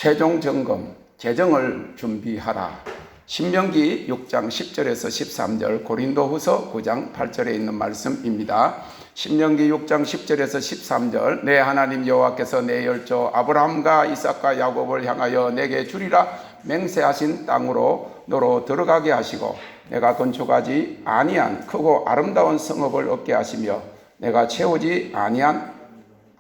최종 점검, 재정을 준비하라. 신명기 6장 10절에서 13절, 고린도후서 9장 8절에 있는 말씀입니다. 신명기 6장 10절에서 13절, 내 하나님 여호와께서 내 열조 아브라함과 이삭과 야곱을 향하여 내게 주리라 맹세하신 땅으로 너로 들어가게 하시고 내가 건축하지 아니한 크고 아름다운 성읍을 얻게 하시며 내가 채우지 아니한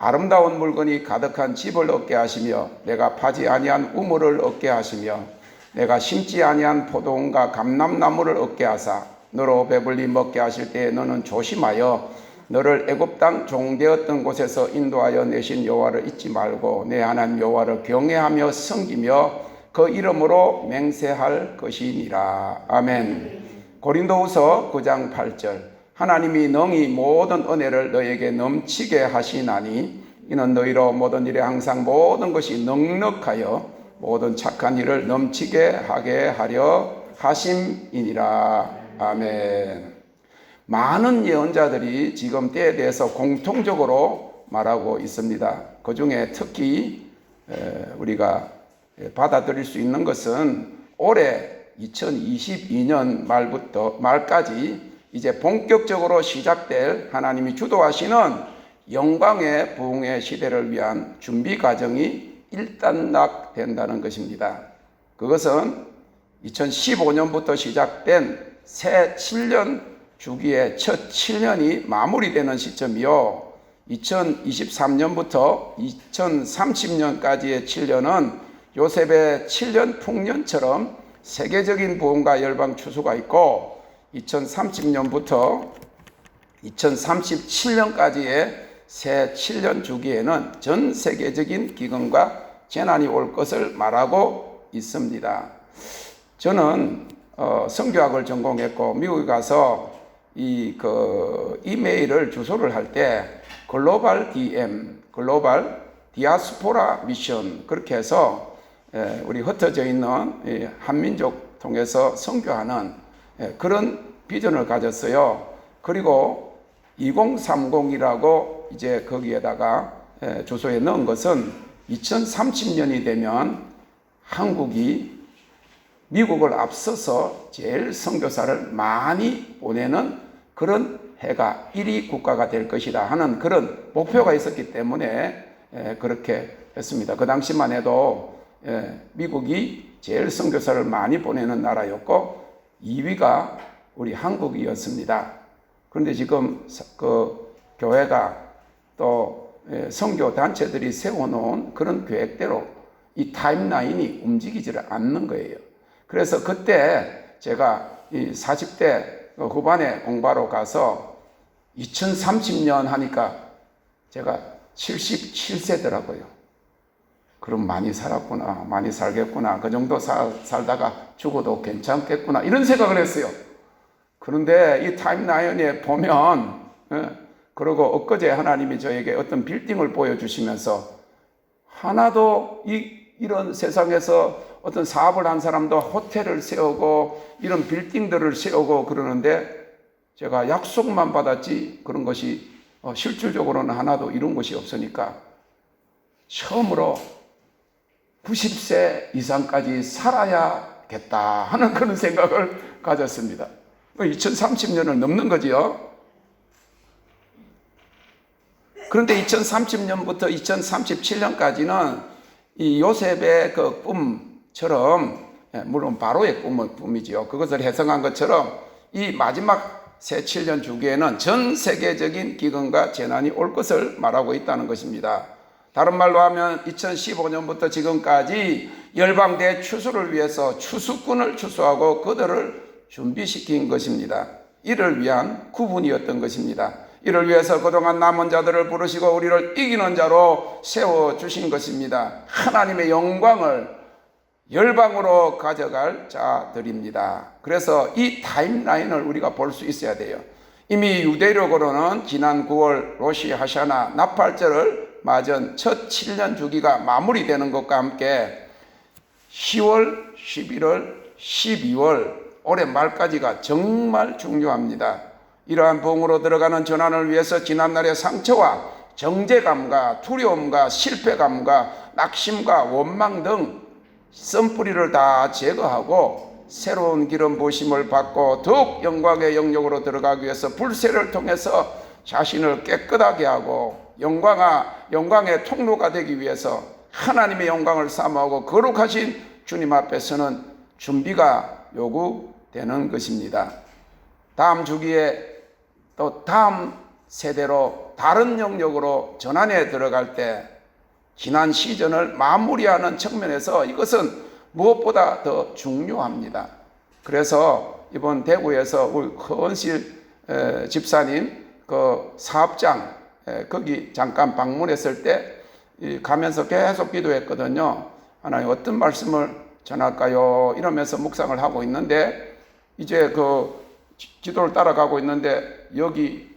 아름다운 물건이 가득한 집을 얻게 하시며 내가 파지 아니한 우물을 얻게 하시며 내가 심지 아니한 포도원과 감람나무를 얻게 하사 너로 배불리 먹게 하실 때에 너는 조심하여 너를 애굽 땅 종되었던 곳에서 인도하여 내신 여호와를 잊지 말고 내 하나님 여호와를 경외하며 섬기며 그 이름으로 맹세할 것이니라. 아멘. 고린도후서 9장 8절, 하나님이 능히 모든 은혜를 너에게 넘치게 하시나니 이는 너희로 모든 일에 항상 모든 것이 넉넉하여 모든 착한 일을 넘치게 하게 하려 하심이니라. 아멘. 많은 예언자들이 지금 때에 대해서 공통적으로 말하고 있습니다. 그 중에 특히 우리가 받아들일 수 있는 것은 올해 2022년 말까지 이제 본격적으로 시작될 하나님이 주도하시는 영광의 부흥의 시대를 위한 준비 과정이 일단락된다는 것입니다. 그것은 2015년부터 시작된 새 7년 주기의 첫 7년이 마무리되는 시점이요, 2023년부터 2030년까지의 7년은 요셉의 7년 풍년처럼 세계적인 부흥과 열방 추수가 있고 2030년부터 2037년까지의 새 7년 주기에는 전 세계적인 기근과 재난이 올 것을 말하고 있습니다. 저는 선교학을 전공했고 미국에 가서 이메일을 주소를 할 때 글로벌 DM, 글로벌 디아스포라 미션, 그렇게 해서 우리 흩어져 있는 한민족 통해서 선교하는 그런 비전을 가졌어요. 그리고 2030이라고 이제 거기에다가 주소에 넣은 것은 2030년이 되면 한국이 미국을 앞서서 제일 선교사를 많이 보내는 그런 해가 1위 국가가 될 것이다 하는 그런 목표가 있었기 때문에 그렇게 했습니다. 그 당시만 해도 미국이 제일 선교사를 많이 보내는 나라였고 2위가 우리 한국이었습니다. 그런데 지금 그 교회가 또 선교 단체들이 세워놓은 그런 계획대로 이 타임라인이 움직이지를 않는 거예요. 그래서 그때 제가 이 40대 후반에 공부하러 가서 2030년 하니까 제가 77세더라고요. 그럼 많이 살았구나, 많이 살겠구나, 그 정도 살다가 죽어도 괜찮겠구나, 이런 생각을 했어요. 그런데 이 타임라인에 보면, 그리고 엊그제 하나님이 저에게 어떤 빌딩을 보여주시면서 하나도 이런 세상에서 어떤 사업을 한 사람도 호텔을 세우고 이런 빌딩들을 세우고 그러는데 제가 약속만 받았지 그런 것이 실질적으로는 하나도 이룬 것이 없으니까 처음으로 90세 이상까지 살아야겠다 하는 그런 생각을 가졌습니다. 2030년을 넘는 거지요. 그런데 2030년부터 2037년까지는 이 요셉의 그 꿈처럼, 물론 바로의 꿈이지요. 그것을 해석한 것처럼 이 마지막 새 7년 주기에는 전 세계적인 기근과 재난이 올 것을 말하고 있다는 것입니다. 다른 말로 하면 2015년부터 지금까지 열방대 추수를 위해서 추수꾼을 추수하고 그들을 준비시킨 것입니다. 이를 위한 구분이었던 것입니다. 이를 위해서 그동안 남은 자들을 부르시고 우리를 이기는 자로 세워주신 것입니다. 하나님의 영광을 열방으로 가져갈 자들입니다. 그래서 이 타임라인을 우리가 볼 수 있어야 돼요. 이미 유대력으로는 지난 9월 로시 하샤나 나팔절을 맞은 첫 7년 주기가 마무리되는 것과 함께 10월, 11월, 12월 올해 말까지가 정말 중요합니다. 이러한 부흥으로 들어가는 전환을 위해서 지난날의 상처와 정죄감과 두려움과 실패감과 낙심과 원망 등 쓴뿌리를 다 제거하고 새로운 기름 부으심을 받고 더욱 영광의 영역으로 들어가기 위해서 불세를 통해서 자신을 깨끗하게 하고 영광의 통로가 되기 위해서 하나님의 영광을 사모하고 거룩하신 주님 앞에서는 준비가 요구되는 것입니다. 다음 주기에 또 다음 세대로 다른 영역으로 전환에 들어갈 때 지난 시즌을 마무리하는 측면에서 이것은 무엇보다 더 중요합니다. 그래서 이번 대구에서 우리 허은실 집사님 그 사업장 거기 잠깐 방문했을 때 가면서 계속 기도했거든요. 하나님 어떤 말씀을 전할까요? 이러면서 묵상을 하고 있는데 이제 그 기도를 따라가고 있는데 여기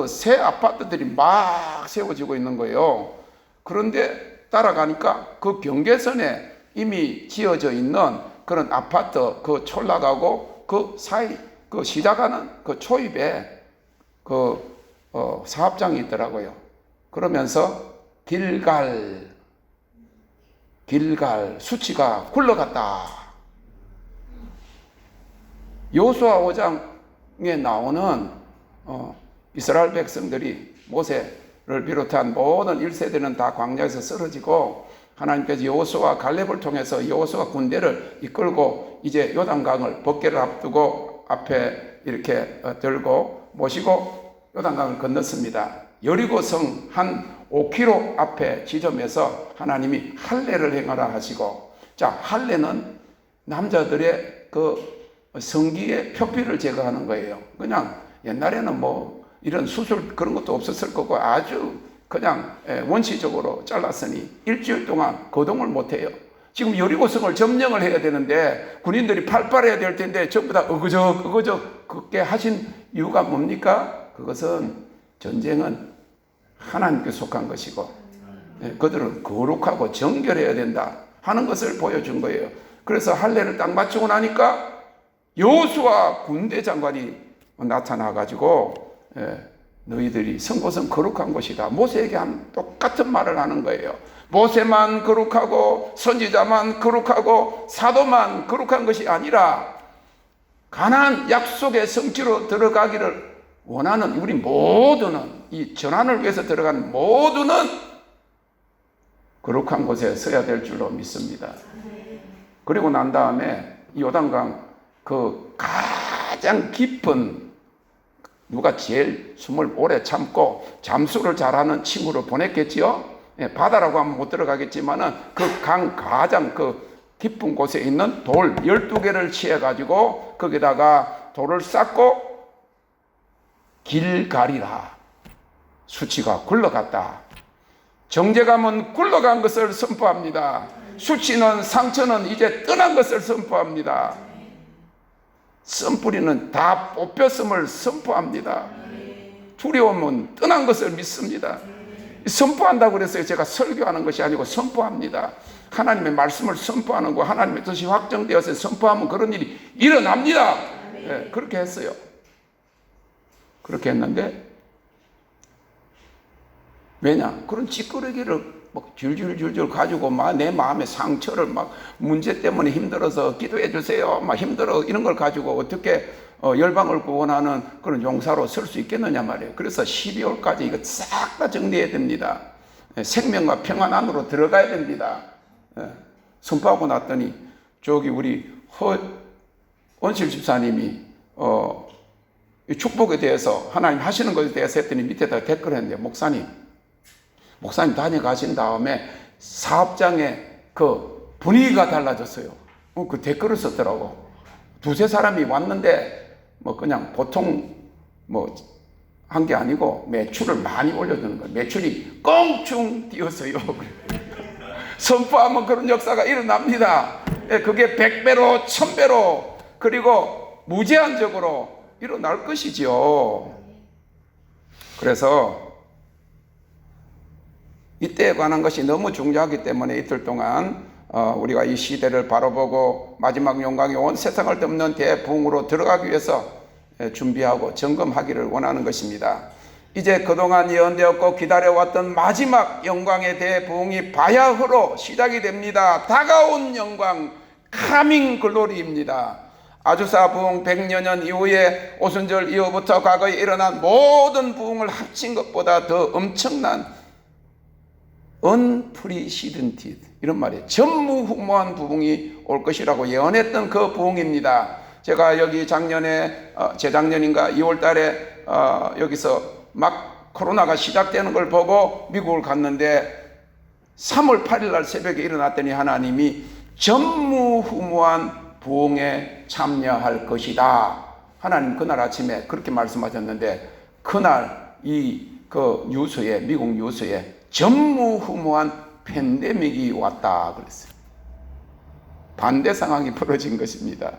새 아파트들이 막 세워지고 있는 거예요. 그런데 따라가니까 그 경계선에 이미 지어져 있는 그런 아파트 그 촌락하고 그 사이 그 시작하는 그 초입에 그 사업장이 있더라고요. 그러면서 길갈 수치가 굴러갔다. 여호수아 5장에 나오는 이스라엘 백성들이 모세를 비롯한 모든 1세대는 다 광야에서 쓰러지고 하나님께서 여호수아 갈렙을 통해서 여호수아 군대를 이끌고 이제 요단강을 법궤를 앞두고 앞에 이렇게 들고 모시고 요단강을 건넜습니다. 여리고성 한 5km 앞에 지점에서 하나님이 할례를 행하라 하시고, 자, 할례는 남자들의 그 성기의 표피를 제거하는 거예요. 그냥 옛날에는 뭐 이런 수술 그런 것도 없었을 거고 아주 그냥 원시적으로 잘랐으니 일주일 동안 거동을 못해요. 지금 여리고성을 점령을 해야 되는데 군인들이 팔팔해야 될 텐데 전부 다 어그적 그렇게 하신 이유가 뭡니까? 그것은 전쟁은 하나님께 속한 것이고 그들은 거룩하고 정결해야 된다 하는 것을 보여준 거예요. 그래서 할례를 딱 마치고 나니까 여호수아 군대 장관이 나타나가지고 너희들이 선 곳은 거룩한 곳이다. 모세에게 한 똑같은 말을 하는 거예요. 모세만 거룩하고 선지자만 거룩하고 사도만 거룩한 것이 아니라 가나안 약속의 성취로 들어가기를 원하는 우리 모두는 이 전환을 위해서 들어간 모두는 거룩한 곳에 서야 될 줄로 믿습니다. 그리고 난 다음에 요단강 그 가장 깊은 누가 제일 숨을 오래 참고 잠수를 잘하는 친구를 보냈겠지요. 바다라고 하면 못 들어가겠지만은 그 강 가장 그 깊은 곳에 있는 돌 12개를 취해가지고 거기다가 돌을 쌓고 길가리라 수치가 굴러갔다. 정죄감은 굴러간 것을 선포합니다. 수치는 상처는 이제 떠난 것을 선포합니다. 쓴뿌리는 다 뽑혔음을 선포합니다. 두려움은 떠난 것을 믿습니다. 선포한다고 그랬어요. 제가 설교하는 것이 아니고 선포합니다. 하나님의 말씀을 선포하는 거, 하나님의 뜻이 확정되어서 선포하면 그런 일이 일어납니다. 네, 그렇게 했어요. 그렇게 했는데 왜냐? 그런 찌끄러기를 막 줄줄줄줄 가지고 막 내 마음의 상처를 막 문제 때문에 힘들어서 기도해 주세요. 막 힘들어 이런 걸 가지고 어떻게 열방을 구원하는 그런 용사로 설 수 있겠느냐 말이에요. 그래서 12월까지 이거 싹 다 정리해야 됩니다. 생명과 평안 안으로 들어가야 됩니다. 선포하고 났더니 저기 우리 원실 집사님이 축복에 대해서 하나님 하시는 것에 대해서 했더니 밑에다 댓글 했는데 목사님 다녀가신 다음에 사업장의 그 분위기가 달라졌어요. 그 댓글을 썼더라고. 두세 사람이 왔는데 뭐 그냥 보통 뭐 한 게 아니고 매출을 많이 올려주는 거예요. 매출이 껑충 뛰었어요. 선포하면 그런 역사가 일어납니다. 그게 100배로 1000배로 그리고 무제한적으로 일어날 것이지요. 그래서 이때에 관한 것이 너무 중요하기 때문에 이틀 동안 우리가 이 시대를 바라보고 마지막 영광이 온 세상을 덮는 대부흥으로 들어가기 위해서 준비하고 점검하기를 원하는 것입니다. 이제 그동안 예언되었고 기다려왔던 마지막 영광의 대부흥이 바야흐로 시작이 됩니다. 다가온 영광, 카밍 글로리입니다. 아주사 부흥 100여 년 이후에 오순절 이후부터 과거에 일어난 모든 부흥을 합친 것보다 더 엄청난 unprecedented, 이런 말이에요. 전무후무한 부흥이 올 것이라고 예언했던 그 부흥입니다. 제가 여기 작년에 재작년인가 2월 달에 여기서 막 코로나가 시작되는 걸 보고 미국을 갔는데 3월 8일 날 새벽에 일어났더니 하나님이 전무후무한 부흥에 참여할 것이다. 하나님 그날 아침에 그렇게 말씀하셨는데, 그날 그 뉴스에, 미국 뉴스에 전무후무한 팬데믹이 왔다 그랬어요. 반대 상황이 벌어진 것입니다.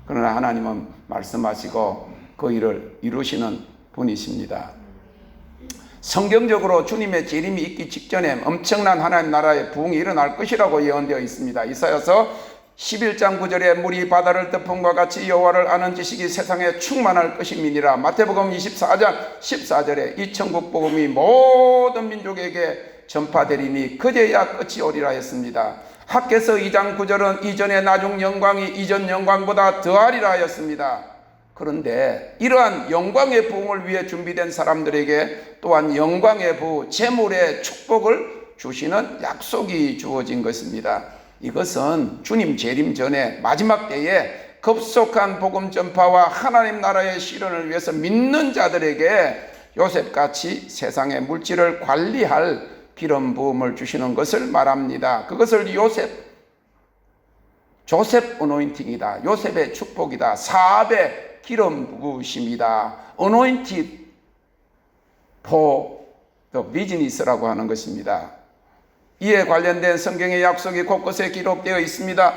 그러나 하나님은 말씀하시고 그 일을 이루시는 분이십니다. 성경적으로 주님의 재림이 있기 직전에 엄청난 하나님 나라의 부흥이 일어날 것이라고 예언되어 있습니다. 이사야서 11장 9절에 물이 바다를 덮음과 같이 여호와를 아는 지식이 세상에 충만할 것임이니라. 마태복음 24장 14절에 이 천국 복음이 모든 민족에게 전파되리니 그제야 끝이 오리라 했습니다. 학개서 2장 9절은 이전의 나중 영광이 이전 영광보다 더하리라 하였습니다. 그런데 이러한 영광의 부흥을 위해 준비된 사람들에게 또한 영광의 부, 재물의 축복을 주시는 약속이 주어진 것입니다. 이것은 주님 재림 전에 마지막 때에 급속한 복음 전파와 하나님 나라의 실현을 위해서 믿는 자들에게 요셉같이 세상의 물질을 관리할 기름 부음을 주시는 것을 말합니다. 그것을 조셉 어노인팅이다. 요셉의 축복이다. 사압의 기름 부으심이다. Anointed for the business라고 하는 것입니다. 이에 관련된 성경의 약속이 곳곳에 기록되어 있습니다.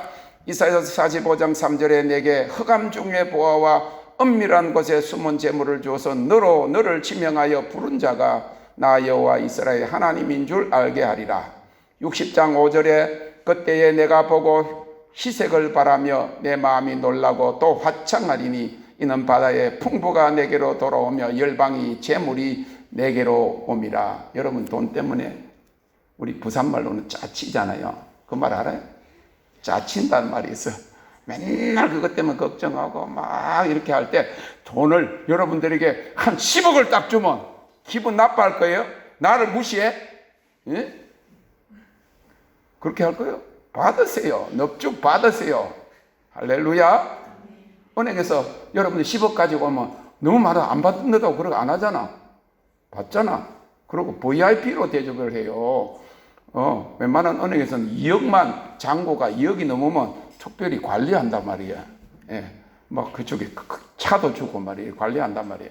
이사야서 45장 3절에 내게 흑암 중의 보화와 은밀한 곳에 숨은 재물을 주어서 너를 지명하여 부른 자가 나 여호와 이스라엘 하나님인 줄 알게 하리라. 60장 5절에 그때에 내가 보고 희색을 바라며 내 마음이 놀라고 또 화창하리니 이는 바다의 풍부가 내게로 돌아오며 열방이 재물이 내게로 옴이라. 여러분, 돈 때문에 우리 부산말로는 짜치잖아요. 그 말 알아요? 짜친다는 말이 있어. 맨날 그것 때문에 걱정하고 막 이렇게 할 때 돈을 여러분들에게 한 10억을 딱 주면 기분 나빠할 거예요? 나를 무시해? 예? 그렇게 할 거예요? 받으세요. 넙죽 받으세요. 할렐루야. 은행에서 여러분들 10억 가지고 오면 너무 많아 안 받는다고 그러고 안 하잖아. 받잖아. 그리고 VIP로 대접을 해요. 웬만한 은행에서는 2억만, 잔고가 2억이 넘으면 특별히 관리한단 말이야. 예. 막 그쪽에 차도 주고 말이에요. 관리한단 말이에요.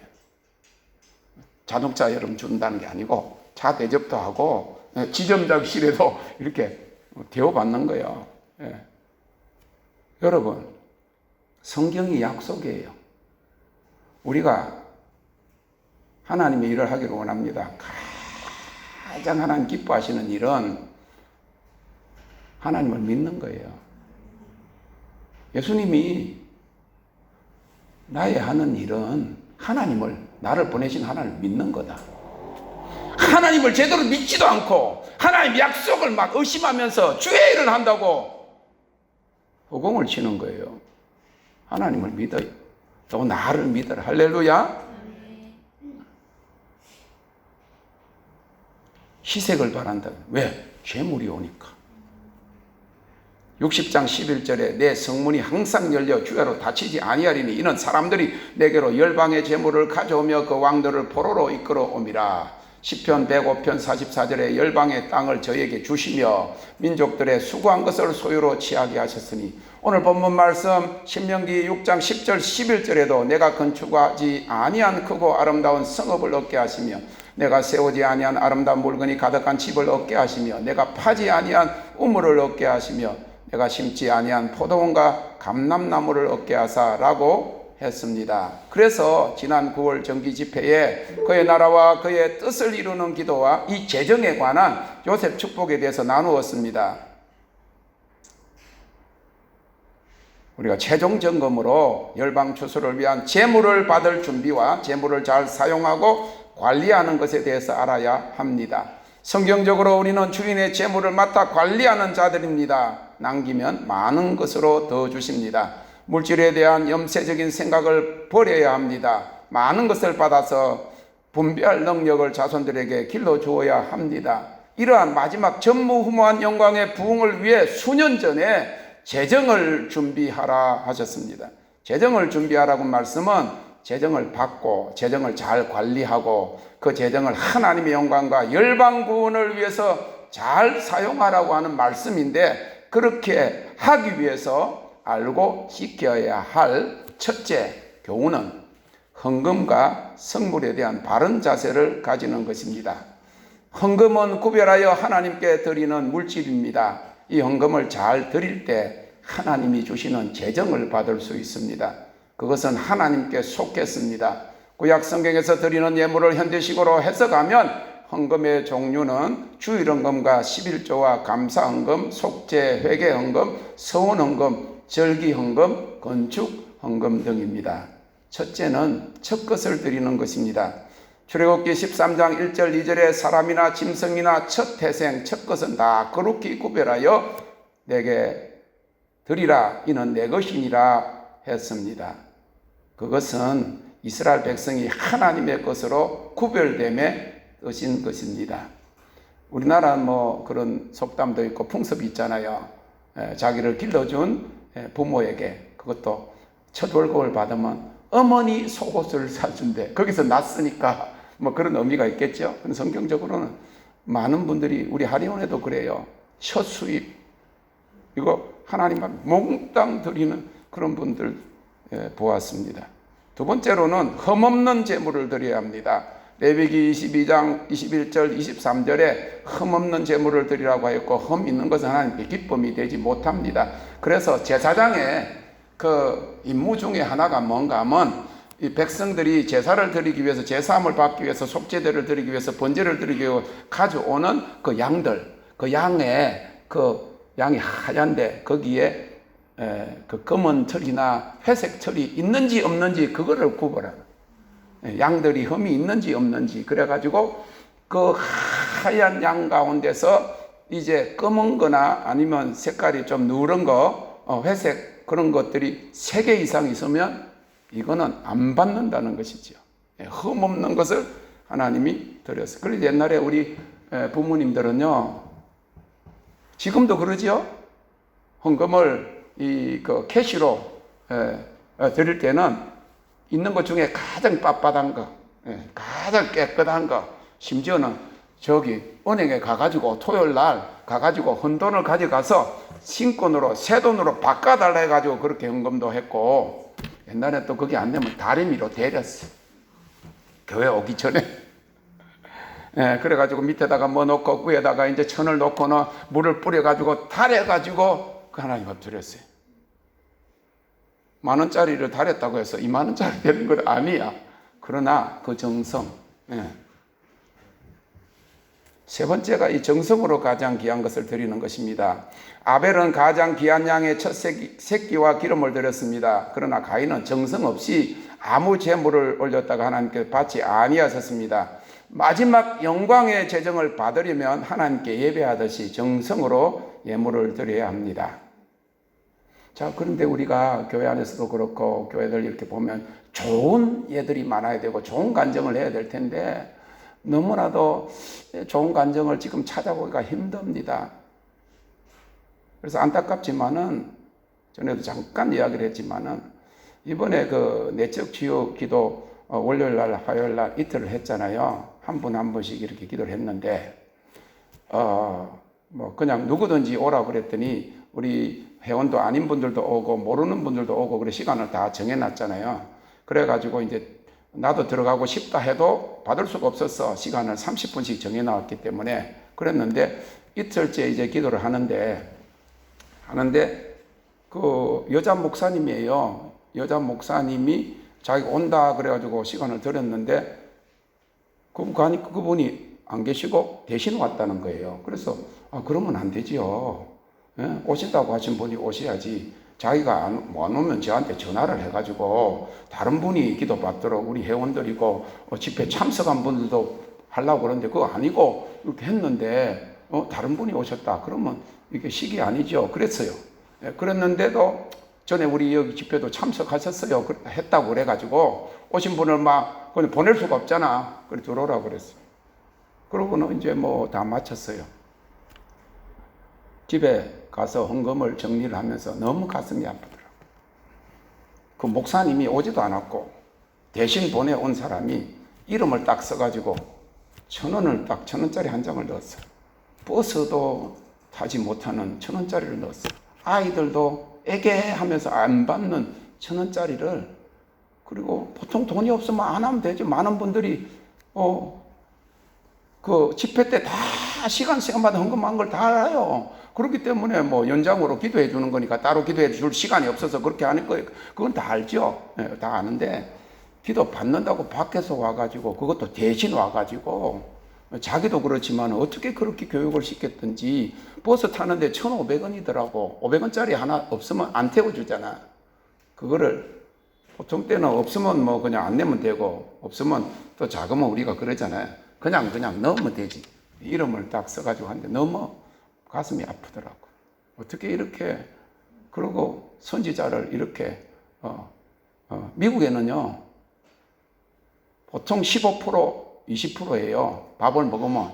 자동차 여러분 준다는 게 아니고 차 대접도 하고 지점장실에도 이렇게 대우받는 거예요. 예. 여러분, 성경이 약속이에요. 우리가 하나님의 일을 하기를 원합니다. 가장 하나님 기뻐하시는 일은 하나님을 믿는 거예요. 예수님이 나의 하는 일은 나를 보내신 하나님을 믿는 거다. 하나님을 제대로 믿지도 않고 하나님 약속을 막 의심하면서 주의 일을 한다고 허공을 치는 거예요. 하나님을 믿어요. 또 나를 믿어라. 할렐루야. 희색을 바란다. 왜? 재물이 오니까. 60장 11절에 내 성문이 항상 열려 주야로 닫히지 아니하리니 이는 사람들이 내게로 열방의 재물을 가져오며 그 왕들을 포로로 이끌어 옴이라. 시편 105편 44절에 열방의 땅을 저에게 주시며 민족들의 수고한 것을 소유로 취하게 하셨으니, 오늘 본문 말씀 신명기 6장 10절 11절에도 내가 건축하지 아니한 크고 아름다운 성읍을 얻게 하시며 내가 세우지 아니한 아름다운 물건이 가득한 집을 얻게 하시며 내가 파지 아니한 우물을 얻게 하시며 내가 심지 아니한 포도원과 감람나무를 얻게 하사라고 했습니다. 그래서 지난 9월 정기 집회에 그의 나라와 그의 뜻을 이루는 기도와 이 재정에 관한 요셉 축복에 대해서 나누었습니다. 우리가 최종 점검으로 열방 추수를 위한 재물을 받을 준비와 재물을 잘 사용하고 관리하는 것에 대해서 알아야 합니다. 성경적으로 우리는 주인의 재물을 맡아 관리하는 자들입니다. 남기면 많은 것으로 더 주십니다. 물질에 대한 염세적인 생각을 버려야 합니다. 많은 것을 받아서 분배할 능력을 자손들에게 길러주어야 합니다. 이러한 마지막 전무후무한 영광의 부흥을 위해 수년 전에 재정을 준비하라 하셨습니다. 재정을 준비하라고 말씀은 재정을 받고 재정을 잘 관리하고 그 재정을 하나님의 영광과 열방 구원을 위해서 잘 사용하라고 하는 말씀인데, 그렇게 하기 위해서 알고 지켜야 할 첫째 교훈은 헌금과 성물에 대한 바른 자세를 가지는 것입니다. 헌금은 구별하여 하나님께 드리는 물질입니다. 이 헌금을 잘 드릴 때 하나님이 주시는 재정을 받을 수 있습니다. 그것은 하나님께 속했습니다. 구약 성경에서 드리는 예물을 현대식으로 해석하면 헌금의 종류는 주일헌금과 11조와 감사헌금, 속죄, 회개헌금, 서원헌금, 절기헌금, 건축헌금 등입니다. 첫째는 첫 것을 드리는 것입니다. 출애굽기 13장 1절 2절에 사람이나 짐승이나 첫 태생, 첫 것은 다 거룩히 구별하여 내게 드리라, 이는 내 것이니라 했습니다. 그것은 이스라엘 백성이 하나님의 것으로 구별됨에 뜻인 것입니다. 우리나라는 뭐 그런 속담도 있고 풍습이 있잖아요. 자기를 길러준 부모에게 그것도 첫 월급을 받으면 어머니 속옷을 사준대. 거기서 났으니까 뭐 그런 의미가 있겠죠. 근데 성경적으로는 많은 분들이, 우리 하리온에도 그래요. 첫 수입, 이거 하나님 앞에 몽땅 드리는 그런 분들 보았습니다. 두 번째로는 흠없는 제물을 드려야 합니다. 레위기 22장 21절 23절에 흠없는 제물을 드리라고 하였고, 흠 있는 것은 하나님께 기쁨이 되지 못합니다. 그래서 제사장의 그 임무 중에 하나가 뭔가 하면, 이 백성들이 제사를 드리기 위해서, 제사함을 받기 위해서, 속죄제를 드리기 위해서, 번제를 드리기 위해서 가져오는 그 양들, 그 양이 하얀데 거기에 그 검은 털이나 회색 털이 있는지 없는지 그거를 구분하는, 양들이 흠이 있는지 없는지, 그래가지고 그 하얀 양 가운데서 이제 검은 거나 아니면 색깔이 좀 누런 거, 회색 그런 것들이 3개 이상 있으면 이거는 안 받는다는 것이죠. 흠 없는 것을 하나님이 드렸어요. 그래서 옛날에 우리 부모님들은요, 지금도 그러죠. 헌금을 그 캐시로 드릴 때는 있는 것 중에 가장 빳빳한 거, 가장 깨끗한 거, 심지어는 저기 은행에 가가지고 토요일 날 가가지고 헌돈을 가져가서 신권으로, 새돈으로 바꿔달라 해가지고 그렇게 헌금도 했고, 옛날에 또 그게 안 되면 다리미로 데렸어. 교회 오기 전에. 그래가지고 밑에다가 뭐 넣고 위에다가 이제 천을 놓고는 물을 뿌려가지고 달여가지고 그 하나님 앞 드렸어요. 10,000원짜리를 달였다고 해서 20,000원짜리 되는 건 아니야. 그러나 그 정성. 세 번째가 이 정성으로 가장 귀한 것을 드리는 것입니다. 아벨은 가장 귀한 양의 첫 새끼와 기름을 드렸습니다. 그러나 가인은 정성 없이 아무 제물을 올렸다가 하나님께 받지 아니하셨습니다. 마지막 영광의 재정을 받으려면 하나님께 예배하듯이 정성으로 예물을 드려야 합니다. 자, 그런데 우리가 교회 안에서도 그렇고 교회들 이렇게 보면 좋은 예들이 많아야 되고 좋은 간증을 해야 될 텐데 너무나도 좋은 간증을 지금 찾아보기가 힘듭니다. 그래서 안타깝지만은, 전에도 잠깐 이야기를 했지만은, 이번에 그 내적 치유 기도 월요일 날, 화요일 날 이틀을 했잖아요. 한 분 한 분씩 이렇게 기도를 했는데, 뭐 그냥 누구든지 오라고 그랬더니 우리 회원도 아닌 분들도 오고 모르는 분들도 오고 그래 시간을 다 정해놨잖아요. 그래가지고 이제 나도 들어가고 싶다 해도 받을 수가 없었어. 시간을 30분씩 정해놨기 때문에. 그랬는데 이틀째 이제 기도를 하는데 그 여자 목사님이에요. 여자 목사님이 자기가 온다 그래가지고 시간을 드렸는데 그분이 안 계시고 대신 왔다는 거예요. 그래서 그러면 안 되지요. 오신다고 하신 분이 오셔야지. 자기가 안 오면 저한테 전화를 해가지고 다른 분이 기도 받도록 우리 회원들이고 집회 참석한 분들도 하려고 그러는데 그거 아니고 이렇게 했는데 다른 분이 오셨다. 그러면 이게 식이 아니죠. 그랬어요. 예, 그랬는데도 전에 우리 여기 집회도 참석하셨어요. 했다고 그래가지고 오신 분을 막 그냥 보낼 수가 없잖아. 그래 들어오라고 그랬어. 그러고는 이제 뭐 다 마쳤어요. 집에 가서 헌금을 정리를 하면서 너무 가슴이 아프더라고. 그 목사님이 오지도 않았고 대신 보내온 사람이 이름을 딱 써가지고 1,000원을 딱 1,000원짜리 한 장을 넣었어. 버스도 타지 못하는 1,000원짜리를 넣었어. 아이들도 에게 하면서 안 받는 1,000원짜리를. 그리고 보통 돈이 없으면 안 하면 되지. 많은 분들이 그 집회 때 다 시간마다 헌금한 걸 다 알아요. 그렇기 때문에 뭐 연장으로 기도해 주는 거니까 따로 기도해 줄 시간이 없어서 그렇게 하는 거예요. 그건 다 알죠. 네, 다 아는데 기도 받는다고 밖에서 와가지고 그것도 대신 와가지고 자기도 그렇지만 어떻게 그렇게 교육을 시켰든지 버스 타는데 1,500원이더라고. 500원짜리 하나 없으면 안 태워주잖아. 그거를 보통 때는 없으면 뭐 그냥 안 내면 되고 없으면 또 작으면 우리가 그러잖아요. 그냥 넣으면 되지. 이름을 딱 써가지고 하는데 너무 가슴이 아프더라고. 어떻게 이렇게 그러고 선지자를 이렇게 미국에는요 보통 15% 20%예요. 밥을 먹으면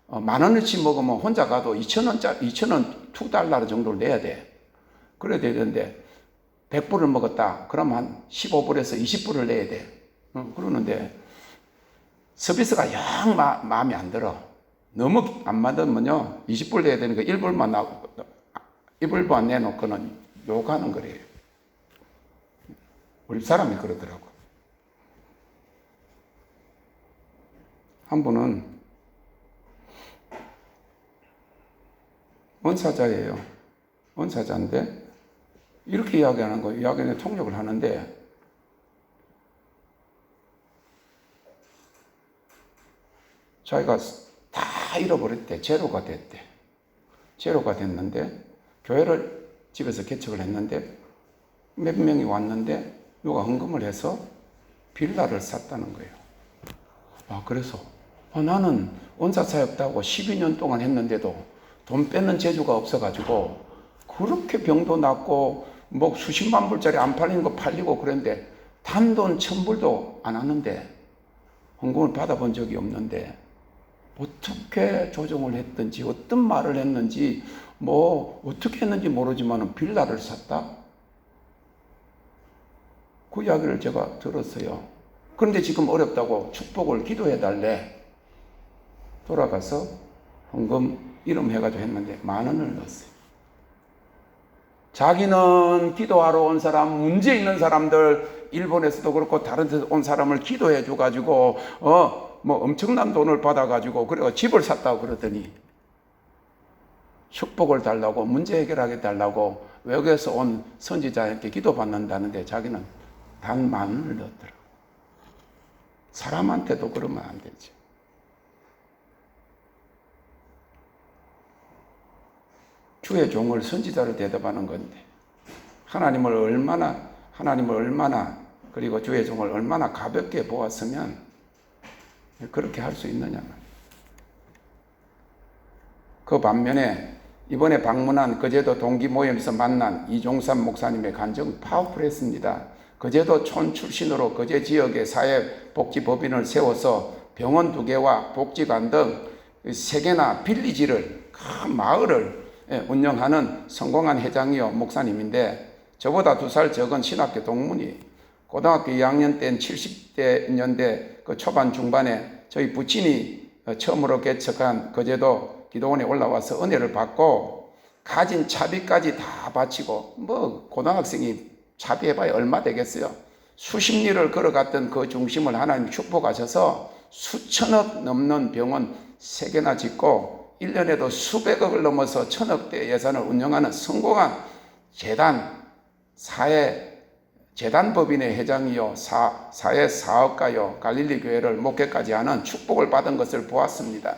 10,000원어치 먹으면 혼자 가도 2,000원짜리 2,000원 $2 정도를 내야 돼. 그래야 되는데 100불을 먹었다. 그럼 한 15불에서 20불을 내야 돼. 그러는데 서비스가 영 마음에 안 들어. 너무 안 맞으면요 20불 내야 되니까 1불만 내놓고는 욕하는 거래요. 우리 사람이 그러더라고. 한 분은 원사자예요. 원사자인데 이렇게 이야기하는 거예요. 이야기는 통역을 하는데 자기가 다 잃어버렸대. 제로가 됐대. 제로가 됐는데 교회를 집에서 개척을 했는데 몇 명이 왔는데 누가 헌금을 해서 빌라를 샀다는 거예요. 그래서 나는 원사사역도 12년 동안 했는데도 돈 빼는 재주가 없어가지고 그렇게 병도 낫고 뭐 수십만 불짜리 안 팔리는 거 팔리고 그랬는데 단돈 1,000불도 안 하는데 헌금을 받아본 적이 없는데 어떻게 조정을 했든지 어떤 말을 했는지 뭐 어떻게 했는지 모르지만 빌라를 샀다? 그 이야기를 제가 들었어요. 그런데 지금 어렵다고 축복을 기도해 달래. 돌아가서 헌금 이름 해가지고 했는데 10,000원을 넣었어요. 자기는 기도하러 온 사람, 문제 있는 사람들, 일본에서도 그렇고 다른 데서 온 사람을 기도해 줘가지고 뭐 엄청난 돈을 받아가지고 그래 집을 샀다고 그러더니 축복을 달라고 문제 해결하게 달라고 외국에서 온 선지자에게 기도받는다는데 자기는 단 10,000원을 넣었더라. 사람한테도 그러면 안 되지. 주의 종을 선지자로 대접하는 건데 하나님을 얼마나 그리고 주의 종을 얼마나 가볍게 보았으면 그렇게 할 수 있느냐. 그 반면에 이번에 방문한 거제도 동기 모임에서 만난 이종삼 목사님의 간증 파워풀했습니다. 거제도 촌 출신으로 거제 지역의 사회복지법인을 세워서 병원 2개와 복지관 등 3개나 빌리지를 큰 마을을 운영하는 성공한 회장이요 목사님인데 저보다 2살 적은 신학교 동문이 고등학교 2학년 때인 70대 년대 그 초반 중반에 저희 부친이 처음으로 개척한 거제도 기도원에 올라와서 은혜를 받고 가진 차비까지 다 바치고 뭐 고등학생이 차비해봐야 얼마 되겠어요. 수십 리를 걸어갔던 그 중심을 하나님 축복하셔서 수천억 넘는 병원 3개나 짓고 1년에도 수백억을 넘어서 1,000억대 예산을 운영하는 성공한 재단법인의 회장이요 사회사업가요 갈릴리 교회를 목회까지 하는 축복을 받은 것을 보았습니다.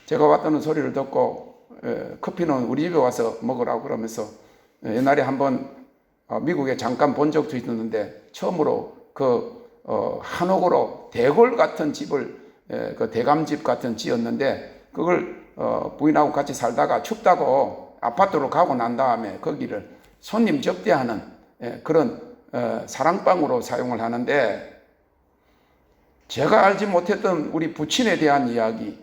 제가 왔다는 소리를 듣고 커피는 우리 집에 와서 먹으라고 그러면서 옛날에 한번 미국에 잠깐 본 적도 있었는데 처음으로 한옥으로 대궐 같은 집을 그 대감집 같은 지었는데 그걸 부인하고 같이 살다가 춥다고 아파트로 가고 난 다음에 거기를 손님 접대하는 그런 사랑방으로 사용을 하는데 제가 알지 못했던 우리 부친에 대한 이야기,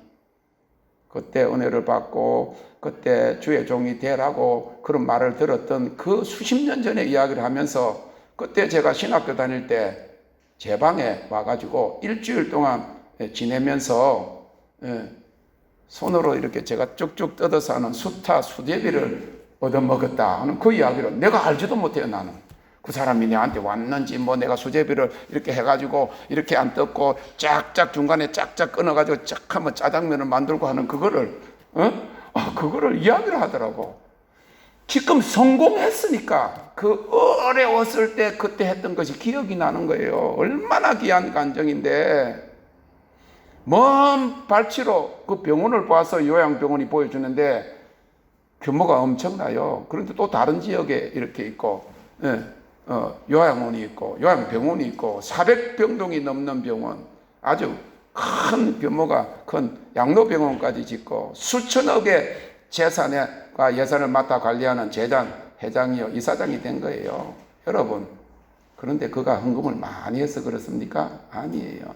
그때 은혜를 받고 그때 주의 종이 되라고 그런 말을 들었던 그 수십 년 전의 이야기를 하면서 그때 제가 신학교 다닐 때 제 방에 와가지고 일주일 동안 지내면서 손으로 이렇게 제가 쭉쭉 뜯어서 하는 수제비를 얻어먹었다 하는 그 이야기를 내가 알지도 못해요. 나는 그 사람이 내한테 왔는지 내가 수제비를 이렇게 해가지고 이렇게 안 뜯고 짝짝 중간에 짝짝 끊어가지고 쫙 하면 짜장면을 만들고 하는 그거를 이야기를 하더라고. 지금 성공했으니까 그 어려웠을 때 그때 했던 것이 기억이 나는 거예요. 얼마나 귀한 감정인데 먼 발치로 그 병원을 봐서 요양병원이 보여주는데 규모가 엄청나요. 그런데 또 다른 지역에 이렇게 있고 요양원이 있고 요양병원이 있고 400병동이 넘는 병원, 아주 큰 규모가 큰 양로병원까지 짓고 수천억의 재산과 예산을 맡아 관리하는 회장이요 이사장이 된 거예요. 여러분, 그런데 그가 헌금을 많이 해서 그렇습니까? 아니에요.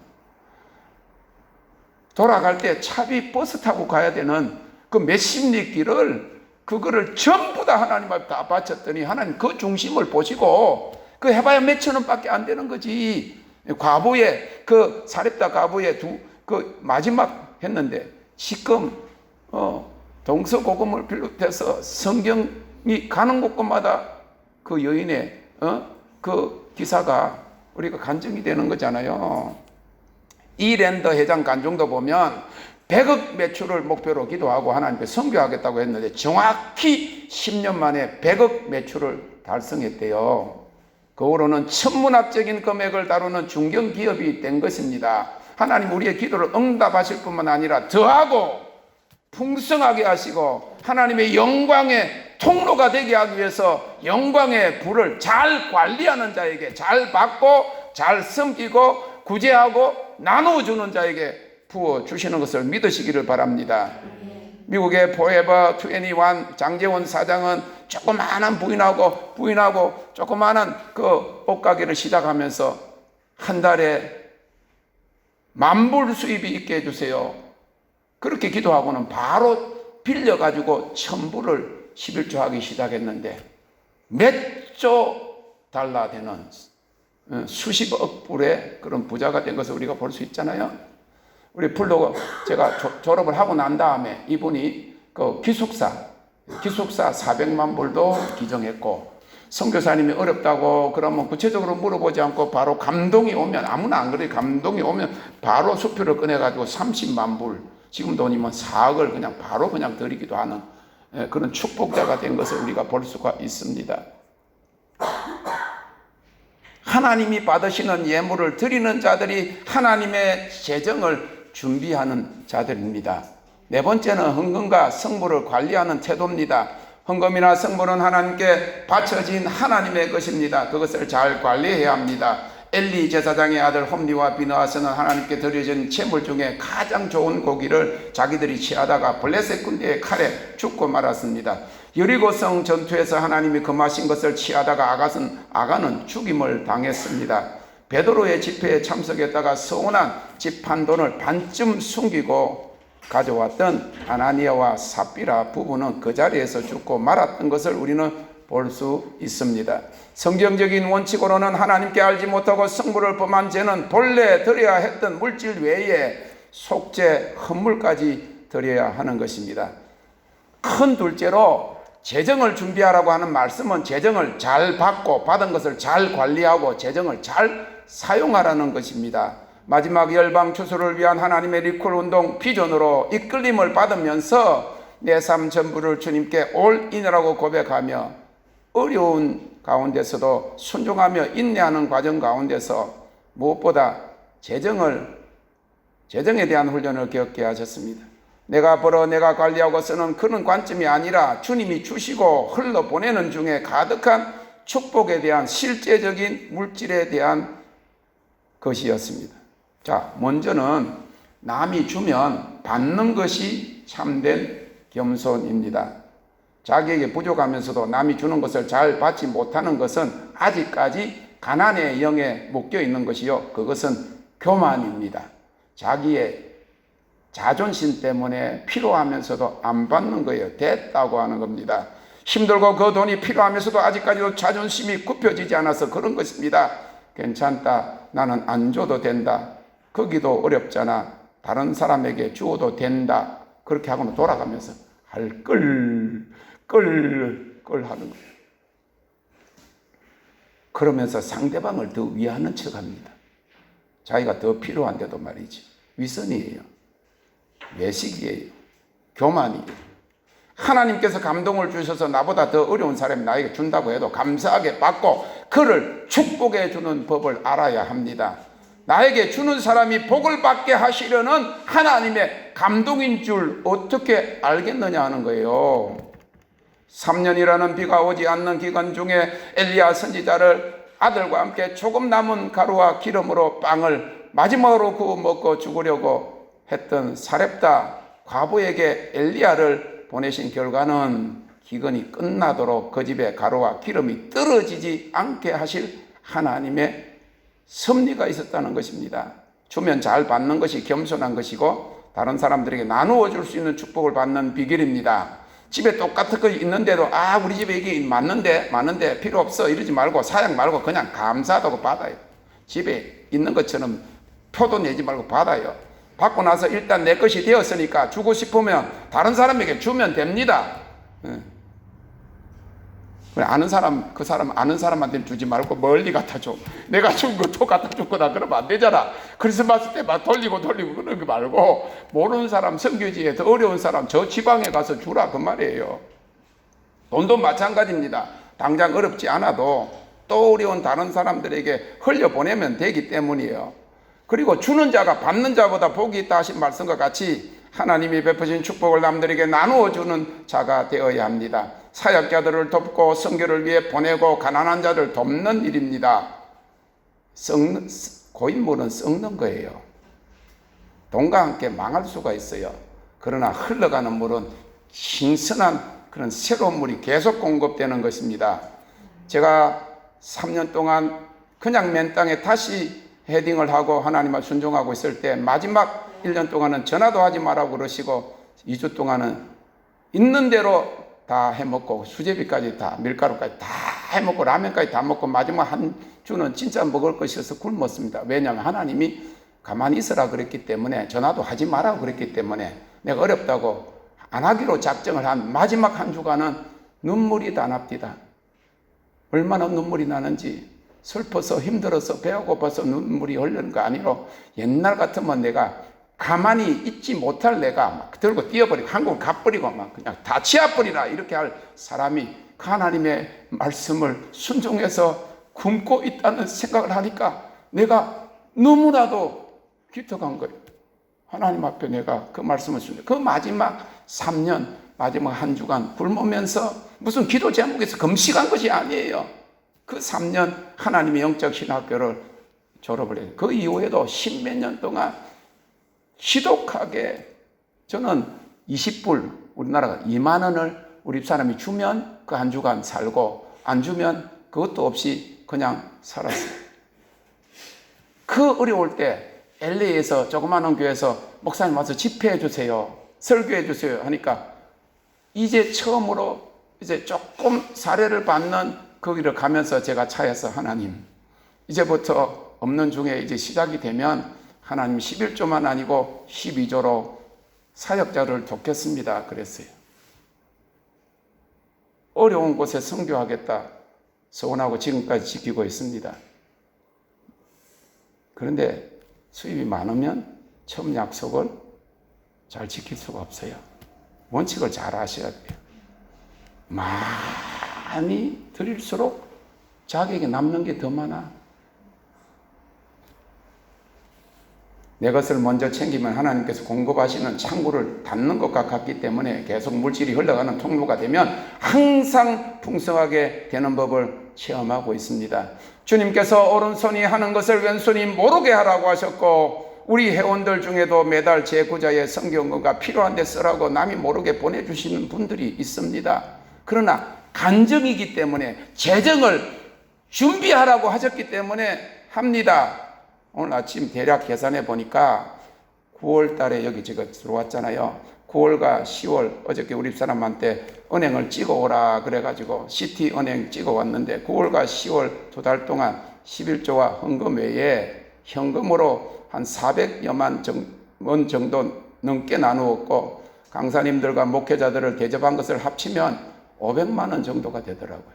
돌아갈 때 차비 버스 타고 가야 되는 그 몇십 리 길을 그거를 전부 다 하나님 앞에 다 바쳤더니 하나님 그 중심을 보시고 그 해봐야 몇천 원밖에 안 되는 거지. 과부의 그 사렙다 과부의 그 마지막 했는데 지금 동서고금을 비롯해서 성경이 가는 곳곳마다 그 여인의 그 기사가 우리가 간증이 되는 거잖아요. 이랜더 회장 간증도 보면 100억 매출을 목표로 기도하고 하나님께 선교하겠다고 했는데 정확히 10년 만에 100억 매출을 달성했대요. 그 후로는 천문학적인 금액을 다루는 중견기업이 된 것입니다. 하나님 우리의 기도를 응답하실 뿐만 아니라 더하고 풍성하게 하시고 하나님의 영광의 통로가 되게 하기 위해서 영광의 불을 잘 관리하는 자에게 잘 받고 잘 섬기고 구제하고 나누어주는 자에게 부어주시는 것을 믿으시기를 바랍니다. 미국의 포에버 21 장재원 사장은 조그마한 부인하고 조그마한 그 옷가게를 시작하면서 한 달에 10,000불 수입이 있게 해주세요. 그렇게 기도하고는 바로 빌려가지고 1,000불을 11조 하기 시작했는데 몇 조 달러 되는 수십억 불의 그런 부자가 된 것을 우리가 볼 수 있잖아요. 우리 플로그 제가 졸업을 하고 난 다음에 이분이 그 기숙사 400만 불도 기증했고 선교사님이 어렵다고 그러면 구체적으로 물어보지 않고 바로 감동이 오면 아무나 안 그래 감동이 오면 바로 수표를 꺼내가지고 30만 불 지금 돈이면 4억을 그냥 바로 그냥 드리기도 하는 그런 축복자가 된 것을 우리가 볼 수가 있습니다. 하나님이 받으시는 예물을 드리는 자들이 하나님의 재정을 준비하는 자들입니다. 네 번째는 헌금과 성물을 관리하는 태도입니다. 헌금이나 성물은 하나님께 바쳐진 하나님의 것입니다. 그것을 잘 관리해야 합니다. 엘리 제사장의 아들 홈리와 비느하스는 하나님께 드려진 제물 중에 가장 좋은 고기를 자기들이 취하다가 블레셋 군대의 칼에 죽고 말았습니다. 여리고성 전투에서 하나님이 금하신 것을 취하다가 아간은 죽임을 당했습니다. 베드로의 집회에 참석했다가 서운한 집 한 돈을 반쯤 숨기고 가져왔던 아나니아와 삽비라 부부는 그 자리에서 죽고 말았던 것을 우리는 볼 수 있습니다. 성경적인 원칙으로는 하나님께 알지 못하고 성물을 범한 죄는 본래 드려야 했던 물질 외에 속죄, 헌물까지 드려야 하는 것입니다. 큰 둘째로 재정을 준비하라고 하는 말씀은 재정을 잘 받고 받은 것을 잘 관리하고 재정을 잘 사용하라는 것입니다. 마지막 열방 추수를 위한 하나님의 리콜 운동 비전으로 이끌림을 받으면서 내 삶 전부를 주님께 올인이라고 고백하며 어려운 가운데서도 순종하며 인내하는 과정 가운데서 무엇보다 재정에 대한 훈련을 겪게 하셨습니다. 내가 벌어 내가 관리하고 쓰는 그런 관점이 아니라 주님이 주시고 흘러보내는 중에 가득한 축복에 대한 실제적인 물질에 대한 것이었습니다. 자, 먼저는 남이 주면 받는 것이 참된 겸손입니다. 자기에게 부족하면서도 남이 주는 것을 잘 받지 못하는 것은 아직까지 가난의 영에 묶여 있는 것이요, 그것은 교만입니다. 자기의 자존심 때문에 필요하면서도 안 받는 거예요. 됐다고 하는 겁니다. 힘들고 그 돈이 필요하면서도 아직까지도 자존심이 굽혀지지 않아서 그런 것입니다. 괜찮다, 나는 안 줘도 된다, 거기도 어렵잖아, 다른 사람에게 주어도 된다, 그렇게 하고는 돌아가면서 할 걸 하는 거예요. 그러면서 상대방을 더 위하는 척합니다. 자기가 더 필요한데도 말이지. 위선이에요. 외식이에요. 교만이에요. 하나님께서 감동을 주셔서 나보다 더 어려운 사람이 나에게 준다고 해도 감사하게 받고 그를 축복해 주는 법을 알아야 합니다. 나에게 주는 사람이 복을 받게 하시려는 하나님의 감동인 줄 어떻게 알겠느냐 하는 거예요. 3년이라는 비가 오지 않는 기간 중에 엘리야 선지자를 아들과 함께 조금 남은 가루와 기름으로 빵을 마지막으로 구워 먹고 죽으려고 했던 사렙다 과부에게 엘리야를 보내신 결과는 기근이 끝나도록 그 집에 가루와 기름이 떨어지지 않게 하실 하나님의 섭리가 있었다는 것입니다. 주면 잘 받는 것이 겸손한 것이고 다른 사람들에게 나누어 줄 수 있는 축복을 받는 비결입니다. 집에 똑같은 거 있는데도 우리 집에 이게 많은데 필요 없어 이러지 말고 사양 말고 그냥 감사하다고 받아요. 집에 있는 것처럼 표도 내지 말고 받아요. 받고 나서 일단 내 것이 되었으니까 주고 싶으면 다른 사람에게 주면 됩니다. 아는 사람, 그 사람 아는 사람한테는 주지 말고 멀리 갖다 줘. 내가 준 거 또 갖다 줄 거다 그러면 안 되잖아. 크리스마스 때 막 돌리고 그러는 거 말고 모르는 사람, 선교지에 더 어려운 사람 저 지방에 가서 주라 그 말이에요. 돈도 마찬가지입니다. 당장 어렵지 않아도 또 어려운 다른 사람들에게 흘려보내면 되기 때문이에요. 그리고 주는 자가 받는 자보다 복이 있다 하신 말씀과 같이 하나님이 베푸신 축복을 남들에게 나누어 주는 자가 되어야 합니다. 사역자들을 돕고 선교를 위해 보내고 가난한 자를 돕는 일입니다. 고인물은 썩는 거예요. 돈과 함께 망할 수가 있어요. 그러나 흘러가는 물은 신선한 그런 새로운 물이 계속 공급되는 것입니다. 제가 3년 동안 그냥 맨 땅에 다시 헤딩을 하고 하나님을 순종하고 있을 때 마지막 1년 동안은 전화도 하지 말라고 그러시고 2주 동안은 있는 대로 다 해먹고 수제비까지 다 밀가루까지 다 해먹고 라면까지 다 먹고 마지막 한 주는 진짜 먹을 것이어서 굶었습니다. 왜냐하면 하나님이 가만히 있으라 그랬기 때문에 전화도 하지 말라고 그랬기 때문에 내가 어렵다고 안 하기로 작정을 한 마지막 한 주간은 눈물이 다 납니다. 얼마나 눈물이 나는지 슬퍼서 힘들어서 배가 고파서 눈물이 흐르는 거 아니로 옛날 같으면 내가 가만히 있지 못할 내가 막 들고 뛰어버리고 한국을 가버리고 막 그냥 다 치아버리라 이렇게 할 사람이 하나님의 말씀을 순종해서 굶고 있다는 생각을 하니까 내가 너무나도 기특한 거예요. 하나님 앞에 내가 그 말씀을 순종, 그 마지막 3년 마지막 한 주간 굶으면서 무슨 기도 제목에서 금식한 것이 아니에요. 그 3년 하나님의 영적 신학교를 졸업을 해요. 그 이후에도 10몇 년 동안 지독하게 저는 20불 우리나라가 2만 원을 우리 집사람이 주면 그 한 주간 살고 안 주면 그것도 없이 그냥 살았어요. 그 어려울 때 LA에서 조그마한 교회에서 목사님 와서 집회해 주세요, 설교해 주세요 하니까 이제 처음으로 이제 조금 사례를 받는 거기를 가면서 제가 차에서 하나님 이제부터 없는 중에 이제 시작이 되면 하나님 11조만 아니고 12조로 사역자를 돕겠습니다 그랬어요. 어려운 곳에 선교하겠다 소원하고 지금까지 지키고 있습니다. 그런데 수입이 많으면 처음 약속을 잘 지킬 수가 없어요. 원칙을 잘 아셔야 돼요. 많이 드릴수록 자기에게 남는 게 더 많아. 내 것을 먼저 챙기면 하나님께서 공급하시는 창구를 닫는 것과 같기 때문에 계속 물질이 흘러가는 통로가 되면 항상 풍성하게 되는 법을 체험하고 있습니다. 주님께서 오른손이 하는 것을 왼손이 모르게 하라고 하셨고, 우리 회원들 중에도 매달 제구자의 성경건가 필요한 데 쓰라고 남이 모르게 보내주시는 분들이 있습니다. 그러나 간증이기 때문에 재정을 준비하라고 하셨기 때문에 합니다. 오늘 아침 대략 계산해 보니까 9월 달에 여기 제가 들어왔잖아요. 9월과 10월 어저께 우리 사람한테 은행을 찍어 오라 그래가지고 시티은행 찍어 왔는데 9월과 10월 2달 동안 11조와 헌금 외에 현금으로 한 400여만 원 정도 넘게 나누었고, 강사님들과 목회자들을 대접한 것을 합치면 500만 원 정도가 되더라고요.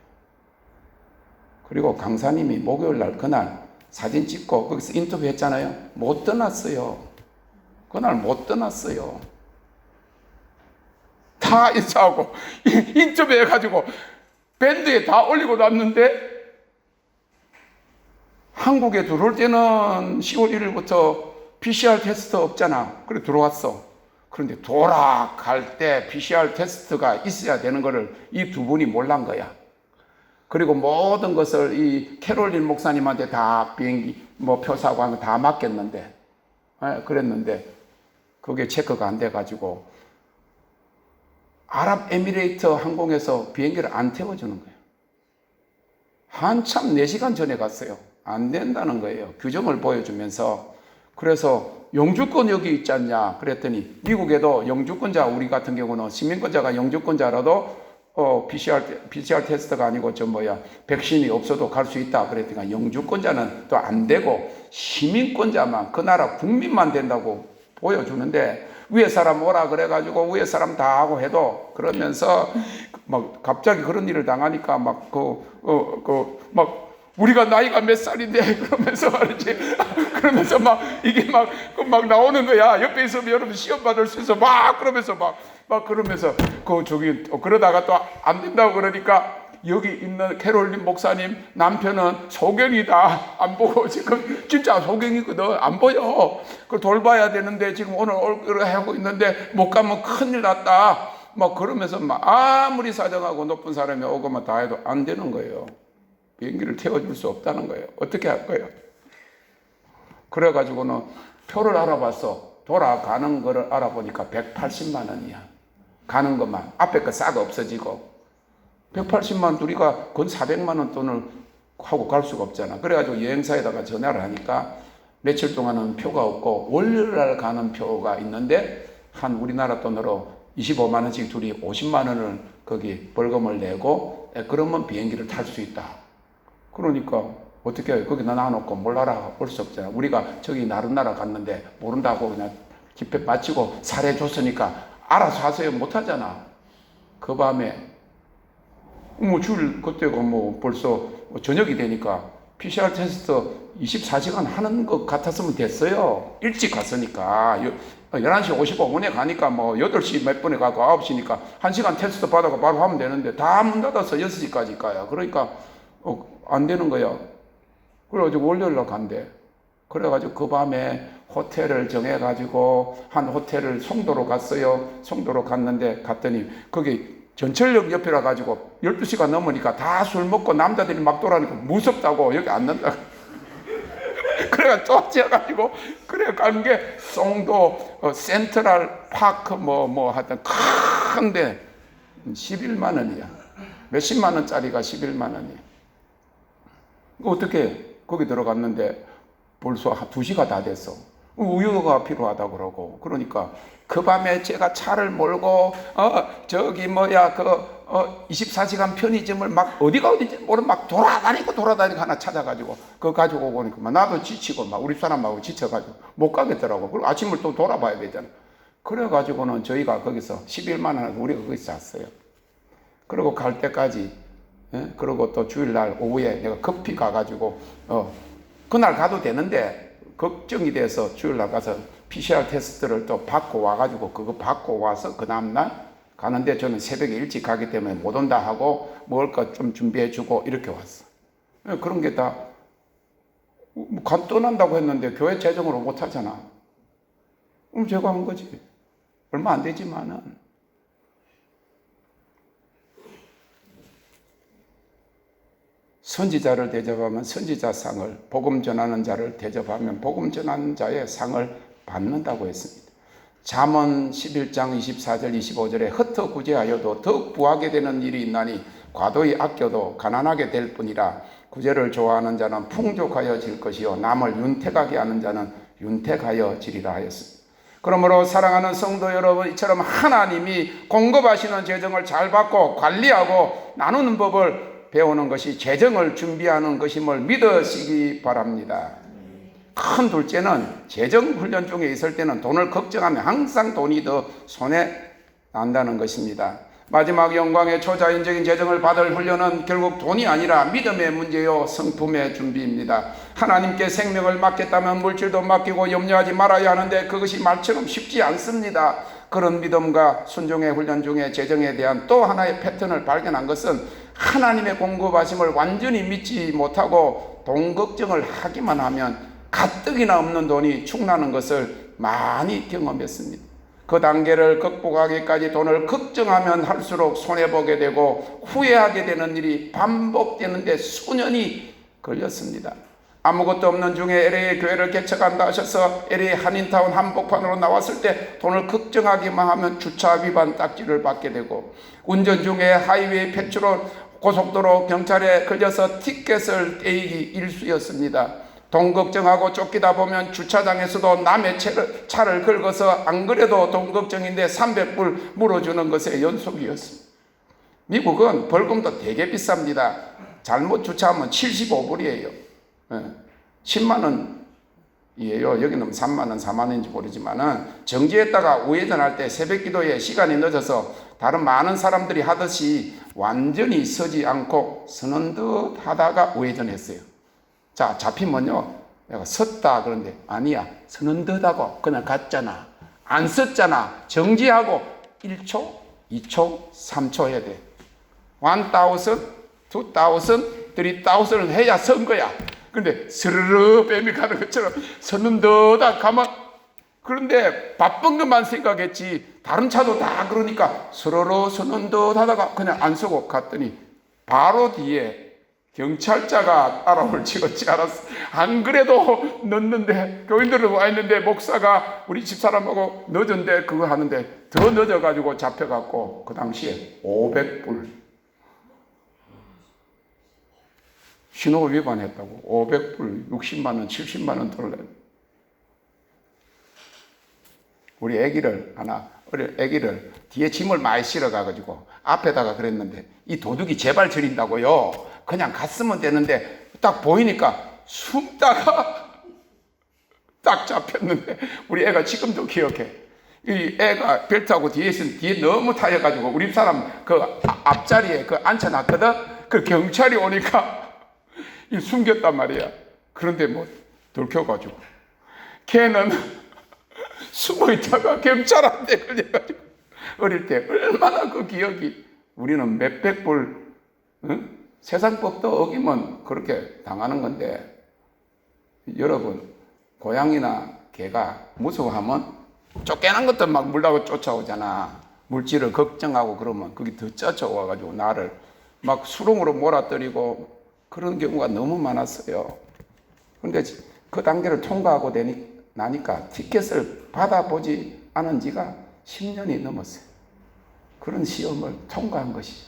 그리고 강사님이 목요일 날 그날 사진 찍고 거기서 인터뷰 했잖아요. 못 떠났어요. 그날 못 떠났어요. 다 인사하고 인터뷰 해가지고 밴드에 다 올리고 놨는데, 한국에 들어올 때는 10월 1일부터 PCR 테스트 없잖아. 그래 들어왔어. 그런데 돌아갈 때 PCR 테스트가 있어야 되는 거를 이 두 분이 몰란 거야. 그리고 모든 것을 이 캐롤린 목사님한테 다 비행기 표 사고 하는 거 다 맡겼는데, 그랬는데 그게 체크가 안 돼가지고 아랍에미레이트 항공에서 비행기를 안 태워주는 거예요. 한참 4시간 전에 갔어요. 안 된다는 거예요. 규정을 보여주면서. 그래서 영주권 여기 있지 않냐 그랬더니, 미국에도 영주권자, 우리 같은 경우는 시민권자가 영주권자라도 PCR 테스트가 아니고 백신이 없어도 갈 수 있다 그랬더니, 영주권자는 또 안 되고 시민권자만, 그 나라 국민만 된다고 보여주는데, 위에 사람 오라 그래가지고 위에 사람 다 하고 해도, 그러면서 막 갑자기 그런 일을 당하니까 우리가 나이가 몇 살인데 그러면서 말이지. 그러면서 이게 막 나오는 거야. 옆에 있으면 여러분 시험 받을 수 있어. 그러면서 그러면서 그러다가 또 안 된다고 그러니까, 여기 있는 캐롤린 목사님 남편은 소경이다. 안 보고 지금 진짜 소경이거든. 안 보여. 그걸 돌봐야 되는데 지금 오늘 하고 있는데 못 가면 큰일 났다. 그러면서 아무리 사정하고 높은 사람이 오고만 다 해도 안 되는 거예요. 비행기를 태워줄 수 없다는 거예요. 어떻게 할 거예요? 그래가지고는 표를 알아봤어. 돌아가는 거를 알아보니까 180만 원이야. 가는 것만. 앞에 거 싹 없어지고. 180만 우리가 건 400만 원 돈을 하고 갈 수가 없잖아. 그래가지고 여행사에다가 전화를 하니까 며칠 동안은 표가 없고, 월요일 날 가는 표가 있는데 한 우리나라 돈으로 25만 원씩 둘이 50만 원을 거기 벌금을 내고, 그러면 비행기를 탈 수 있다. 그러니까 어떻게 해요? 거기 놔놓고 몰라라 올 수 없잖아. 우리가 저기 다른 나라 갔는데 모른다고 그냥 집회 마치고 살해줬으니까 알아서 하세요 못하잖아. 그 밤에 그때가 벌써 저녁이 되니까 PCR 테스트 24시간 하는 것 같았으면 됐어요. 일찍 갔으니까 11시 55분에 가니까 8시 몇 분에 가고 9시니까 1시간 테스트 받아가 바로 하면 되는데, 다 문 닫아서 6시까지 가요. 그러니까 안 되는 거야. 그래가지고 월요일날 간대. 그래가지고 그 밤에 호텔을 정해가지고 한 호텔을 송도로 갔어요. 송도로 갔더니 거기 전철역 옆이라 가지고 12시가 넘으니까 다 술 먹고 남자들이 막 돌아다니고 무섭다고 여기 안 난다. 그래가 쫓아가지고 그래 가는 게 송도 센트럴 파크 하여튼 큰데 11만 원이야. 몇십만 원짜리가 11만 원이야. 어떻게 거기 들어갔는데 벌써 2시가 다 됐어. 우유가 필요하다고 그러고. 그러니까 그 밤에 제가 차를 몰고 24시간 편의점을 어디가 어딘지 모르고 돌아다니고 하나 찾아가지고 그거 가지고 오니까 나도 지치고 우리 사람하고 지쳐가지고 못 가겠더라고. 그리고 아침을 또 돌아봐야 되잖아. 그래가지고는 저희가 거기서 11만 원 우리가 거기서 샀어요. 그리고 갈 때까지, 그리고 또 주일날 오후에 내가 급히 가가지고 그날 가도 되는데 걱정이 돼서 주일날 가서 PCR 테스트를 또 받고 와가지고 그거 받고 와서 그 다음날 가는데, 저는 새벽에 일찍 가기 때문에 못 온다 하고 먹을 것 좀 준비해주고 이렇게 왔어. 그런 게 다 떠난다고 했는데 교회 재정으로 못 하잖아. 그럼 제가 한 거지. 얼마 안 되지만은. 선지자를 대접하면 선지자상을, 복음 전하는 자를 대접하면 복음 전하는 자의 상을 받는다고 했습니다. 잠언 11장 24절 25절에 흩어 구제하여도 더욱 부하게 되는 일이 있나니 과도히 아껴도 가난하게 될 뿐이라. 구제를 좋아하는 자는 풍족하여질 것이요 남을 윤택하게 하는 자는 윤택하여지리라 하였습니다. 그러므로 사랑하는 성도 여러분, 이처럼 하나님이 공급하시는 재정을 잘 받고 관리하고 나누는 법을 배우는 것이 재정을 준비하는 것임을 믿으시기 바랍니다. 큰 둘째는 재정 훈련 중에 있을 때는 돈을 걱정하면 항상 돈이 더 손에 난다는 것입니다. 마지막 영광의 초자연적인 재정을 받을 훈련은 결국 돈이 아니라 믿음의 문제요 성품의 준비입니다. 하나님께 생명을 맡겼다면 물질도 맡기고 염려하지 말아야 하는데 그것이 말처럼 쉽지 않습니다. 그런 믿음과 순종의 훈련 중에 재정에 대한 또 하나의 패턴을 발견한 것은 하나님의 공급하심을 완전히 믿지 못하고 돈 걱정을 하기만 하면 가뜩이나 없는 돈이 축나는 것을 많이 경험했습니다. 그 단계를 극복하기까지 돈을 걱정하면 할수록 손해보게 되고 후회하게 되는 일이 반복되는데 수년이 걸렸습니다. 아무것도 없는 중에 LA 교회를 개척한다 하셔서 LA 한인타운 한복판으로 나왔을 때 돈을 걱정하기만 하면 주차 위반 딱지를 받게 되고, 운전 중에 하이웨이 페트롤 고속도로 경찰에 걸려서 티켓을 떼이기 일쑤였습니다. 돈 걱정하고 쫓기다 보면 주차장에서도 남의 차를 긁어서 안 그래도 돈 걱정인데 300불 물어주는 것의 연속이었습니다. 미국은 벌금도 되게 비쌉니다. 잘못 주차하면 75불이에요. 10만 원이에요. 여기는 3만 원, 4만 원인지 모르지만은 정지했다가 우회전할 때 새벽 기도에 시간이 늦어서 다른 많은 사람들이 하듯이 완전히 서지 않고 서는 듯 하다가 우회전했어요. 자, 잡히면요, 내가 섰다 그런데 아니야, 서는 듯 하고 그냥 갔잖아. 안 섰잖아. 정지하고 1초, 2초, 3초 해야 돼. 1,000, 2,000, 3,000을 해야 선 거야. 근데 스르르 뱀이 가는 것처럼 서는 듯 가면, 그런데 바쁜 것만 생각했지 다른 차도 다 그러니까 스르르 서는 듯 하다가 그냥 안 서고 갔더니 바로 뒤에 경찰차가 따라올 찍었지 알았어. 안 그래도 늦는데, 교인들은 와 있는데 목사가 우리 집사람하고 늦은데 그거 하는데 더 늦어가지고 잡혀갖고 그 당시에 500불 신호 위반했다고 500불 60만원 70만원 돌려. 우리 애기를 뒤에 짐을 많이 실어가가지고 앞에다가 그랬는데 이 도둑이 제발 저린다고요. 그냥 갔으면 되는데 딱 보이니까 숨다가 딱 잡혔는데, 우리 애가 지금도 기억해. 이 애가 벨트하고 뒤에 너무 타여가지고 우리 사람 그 앞자리에 그 앉혀놨거든. 그 경찰이 오니까 이 숨겼단 말이야. 그런데 뭐 들켜가지고 걔는 숨어있다가 경찰한테 걸려가지고 어릴 때 얼마나 그 기억이. 우리는 몇백 불, 응? 세상법도 어기면 그렇게 당하는 건데, 여러분, 고양이나 개가 무서워하면 쫓겨난 것도 막 물라고 쫓아오잖아. 물질을 걱정하고 그러면 그게 더 쫓아와가지고 나를 막 수렁으로 몰아떨이고 그런 경우가 너무 많았어요. 그런데 그 단계를 통과하고 나니까 티켓을 받아보지 않은 지가 10년이 넘었어요. 그런 시험을 통과한 것이죠.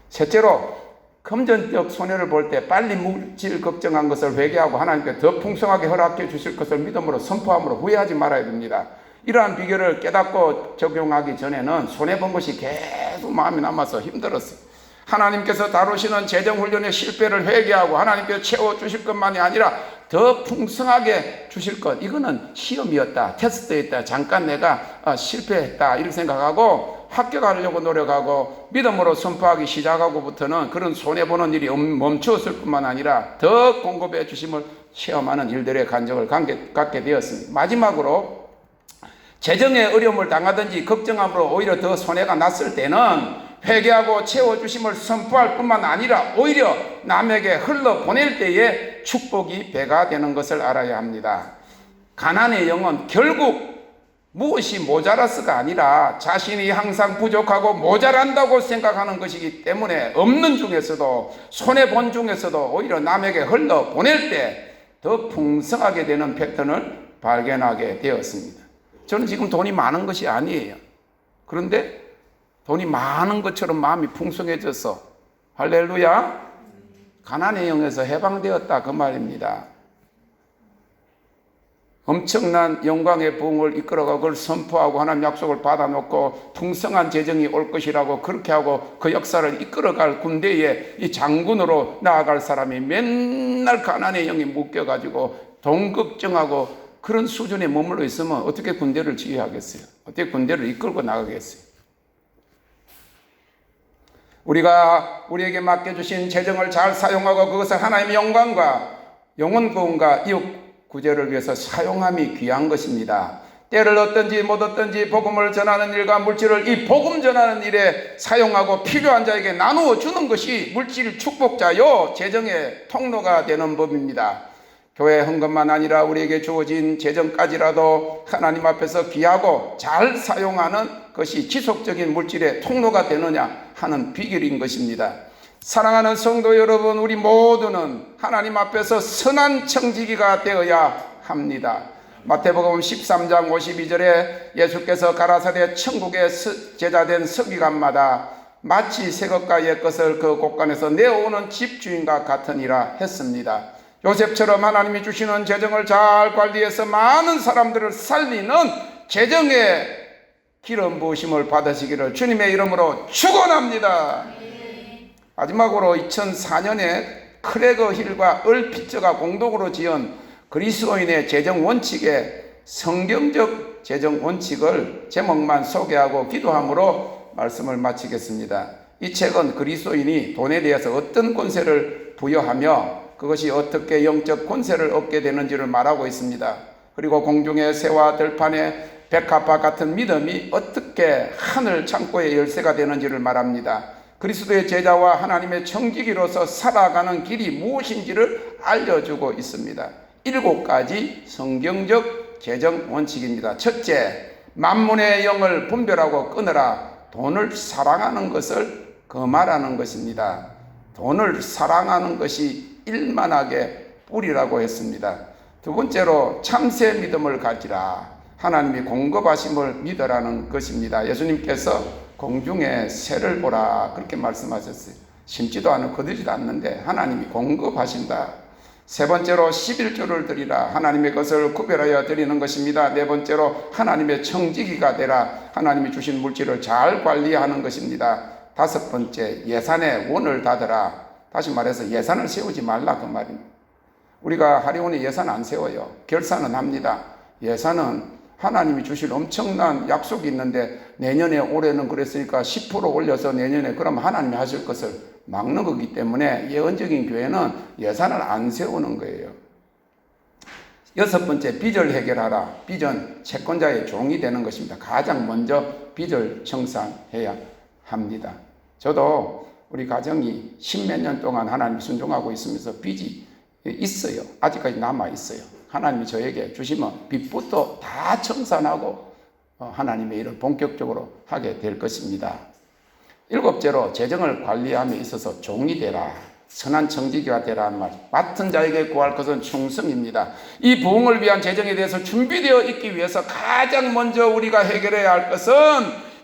셋째로, 금전적 손해를 볼 때 빨리 물질 걱정한 것을 회개하고 하나님께 더 풍성하게 허락해 주실 것을 믿음으로 선포함으로 후회하지 말아야 됩니다. 이러한 비결을 깨닫고 적용하기 전에는 손해본 것이 계속 마음에 남아서 힘들었어요. 하나님께서 다루시는 재정훈련의 실패를 회개하고 하나님께서 채워주실 것만이 아니라 더 풍성하게 주실 것, 이거는 시험이었다, 테스트였다, 잠깐 내가 실패했다 이렇게 생각하고 합격하려고 노력하고 믿음으로 선포하기 시작하고부터는 그런 손해보는 일이 멈추었을 뿐만 아니라 더 공급해 주심을 체험하는 일들의 간증을 갖게 되었습니다. 마지막으로, 재정에 어려움을 당하든지 걱정함으로 오히려 더 손해가 났을 때는 회개하고 채워주심을 선포할 뿐만 아니라 오히려 남에게 흘러보낼 때에 축복이 배가 되는 것을 알아야 합니다. 가난의 영은 결국 무엇이 모자라서가 아니라 자신이 항상 부족하고 모자란다고 생각하는 것이기 때문에 없는 중에서도 손해본 중에서도 오히려 남에게 흘러 보낼 때 더 풍성하게 되는 패턴을 발견하게 되었습니다. 저는 지금 돈이 많은 것이 아니에요. 그런데 돈이 많은 것처럼 마음이 풍성해져서 할렐루야, 가난의 영에서 해방되었다 그 말입니다. 엄청난 영광의 부흥을 이끌어가고 그걸 선포하고 하나님 약속을 받아놓고 풍성한 재정이 올 것이라고 그렇게 하고 그 역사를 이끌어갈 군대에 이 장군으로 나아갈 사람이 맨날 가난의 영이 묶여가지고 돈 걱정하고 그런 수준에 머물러 있으면 어떻게 군대를 지휘하겠어요? 어떻게 군대를 이끌고 나가겠어요? 우리가 우리에게 맡겨주신 재정을 잘 사용하고 그것을 하나님의 영광과 영혼 구원과 이웃 구제를 위해서 사용함이 귀한 것입니다. 때를 얻든지 못 얻든지 복음을 전하는 일과 물질을 이 복음 전하는 일에 사용하고 필요한 자에게 나누어 주는 것이 물질 축복자요 재정의 통로가 되는 법입니다. 교회 헌금만 아니라 우리에게 주어진 재정까지라도 하나님 앞에서 귀하고 잘 사용하는 것이 지속적인 물질의 통로가 되느냐 하는 비결인 것입니다. 사랑하는 성도 여러분, 우리 모두는 하나님 앞에서 선한 청지기가 되어야 합니다. 마태복음 13장 52절에 예수께서 가라사대 천국의 제자된 서기관마다 마치 새 것과 옛 것을 그 곳간에서 내어오는 집주인과 같으니라 했습니다. 요셉처럼 하나님이 주시는 재정을 잘 관리해서 많은 사람들을 살리는 재정의 기름 부으심을 받으시기를 주님의 이름으로 축원합니다. 마지막으로 2004년에 크레거 힐과 을 피처가 공동으로 지은 그리스도인의 재정 원칙의 성경적 재정 원칙을 제목만 소개하고 기도함으로 말씀을 마치겠습니다. 이 책은 그리스도인이 돈에 대해서 어떤 권세를 부여하며 그것이 어떻게 영적 권세를 얻게 되는지를 말하고 있습니다. 그리고 공중의 새와 들판의 백합화 같은 믿음이 어떻게 하늘 창고의 열쇠가 되는지를 말합니다. 그리스도의 제자와 하나님의 청지기로서 살아가는 길이 무엇인지를 알려주고 있습니다. 7가지 성경적 재정 원칙입니다. 첫째, 만문의 영을 분별하고 끊으라. 돈을 사랑하는 것을 금하라는 것입니다. 돈을 사랑하는 것이 일만하게 뿌리라고 했습니다. 두 번째로 참새 믿음을 가지라. 하나님이 공급하심을 믿으라는 것입니다. 예수님께서 공중에 새를 보라 그렇게 말씀하셨어요. 심지도 않고 거두지도 않는데 하나님이 공급하신다. 세 번째로 11조를 드리라. 하나님의 것을 구별하여 드리는 것입니다. 네 번째로 하나님의 청지기가 되라. 하나님이 주신 물질을 잘 관리하는 것입니다. 다섯 번째, 예산에 원을 닫으라. 다시 말해서 예산을 세우지 말라 그 말입니다. 우리가 하리온에 예산 안 세워요. 결산은 합니다. 예산은 하나님이 주실 엄청난 약속이 있는데 내년에 올해는 그랬으니까 10% 올려서 내년에 그럼 하나님이 하실 것을 막는 거기 때문에 예언적인 교회는 예산을 안 세우는 거예요. 여섯 번째, 빚을 해결하라. 빚은 채권자의 종이 되는 것입니다. 가장 먼저 빚을 청산해야 합니다. 저도 우리 가정이 10몇 년 동안 하나님 순종하고 있으면서 빚이 있어요. 아직까지 남아 있어요. 하나님이 저에게 주시면 빚부터 다 청산하고 하나님의 일을 본격적으로 하게 될 것입니다. 7째로 재정을 관리함에 있어서 종이 되라. 선한 청지기가 되라는 말. 맡은 자에게 구할 것은 충성입니다. 이 부흥을 위한 재정에 대해서 준비되어 있기 위해서 가장 먼저 우리가 해결해야 할 것은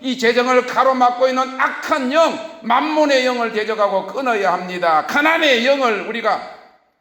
이 재정을 가로막고 있는 악한 영, 만몬의 영을 대적하고 끊어야 합니다. 가난의 영을 우리가